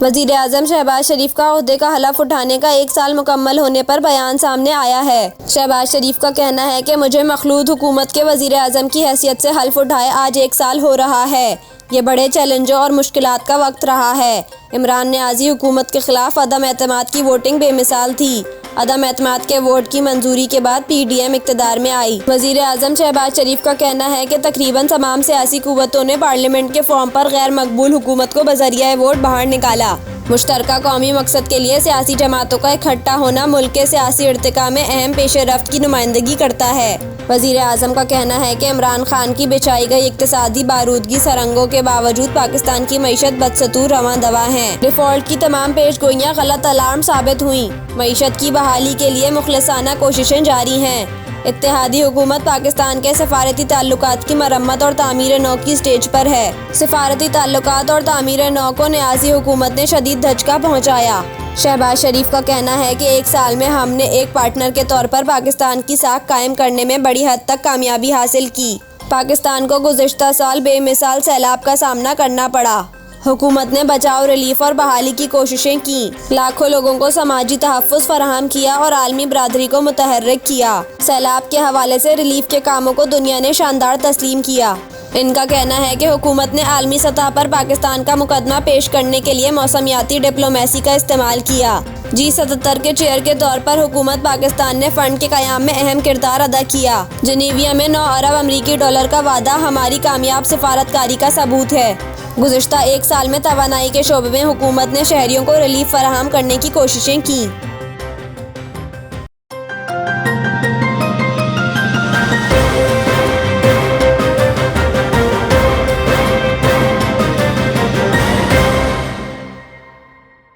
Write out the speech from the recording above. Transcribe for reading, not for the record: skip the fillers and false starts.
वज़ीर आज़म शहबाज शरीफ का ओहदे का हलफ उठाने का 1 साल मुकम्मल होने पर बयान सामने आया है। शहबाज शरीफ का कहना है कि मुझे मखलूद हुकूमत के वज़ीर आज़म की हैसियत से हल्फ उठाए आज 1 साल हो रहा है। ये बड़े चैलेंजों और मुश्किलात का वक्त रहा है। इमरान न्याज़ी हुकूमत के खिलाफ अदम एतमाद की वोटिंग बेमिसाल थी। अदम एतमाद के वोट की मंजूरी के बाद PDM इक़्तिदार में आई। वज़ीर आज़म शहबाज शरीफ का कहना है कि तकरीबन तमाम सियासी कुव्वतों ने पार्लियामेंट के फॉर्म पर गैर मकबूल हुकूमत को बज़रिया वोट बाहर निकाला। मुश्तरका कौमी मकसद के लिए सियासी जमातों का इकट्ठा होना मुल्क के सियासी इर्तिका में अहम पेशरफ्त की नुमाइंदगी करता है। वज़ीर आज़म का कहना है कि इमरान खान की बिछाई गई इक़्तिसादी बारूदगी सरंगों के बावजूद पाकिस्तान की मईशत बदस्तूर रवां दवा है। डिफ़ॉल्ट की तमाम पेशगोइयाँ गलत अलार्म साबित हुई। मईशत की बहाली के लिए मुखलसाना कोशिशें जारी हैं। इत्तेहादी हुकूमत पाकिस्तान के सफारती ताल्लुकात की मरम्मत और तामीर नौ की स्टेज पर है। सफारती ताल्लुकात और तामीर नौ को न्याज़ी हुकूमत ने शदीद धचका पहुँचाया। शहबाज शरीफ का कहना है कि 1 साल में हमने एक पार्टनर के तौर पर पाकिस्तान की साख कायम करने में बड़ी हद तक कामयाबी हासिल की। पाकिस्तान को गुज़िश्ता साल बेमिसाल सैलाब का सामना करना पड़ा। हुकूमत ने बचाव, रिलीफ और बहाली की कोशिशें की। लाखों लोगों को समाजी तहफ़्फ़ुज़ फराहम किया और आलमी बरादरी को मुतहर्रिक किया। सैलाब के हवाले से रिलीफ के कामों को दुनिया ने शानदार तस्लीम किया। इनका कहना है कि हुकूमत ने आलमी सतह पर पाकिस्तान का मुकदमा पेश करने के लिए मौसमियाती डिप्लोमेसी का इस्तेमाल किया। G77 के चेयर के तौर पर हुकूमत पाकिस्तान ने फंड के क़याम में अहम किरदार अदा किया। जिनीविया में 9 अरब अमरीकी डॉलर का वादा हमारी कामयाब सिफारतकारी का सबूत है। गुज़िश्ता 1 साल में तवानाई के शोबे में हुकूमत ने शहरियों को रिलीफ फराहम करने की कोशिशें की।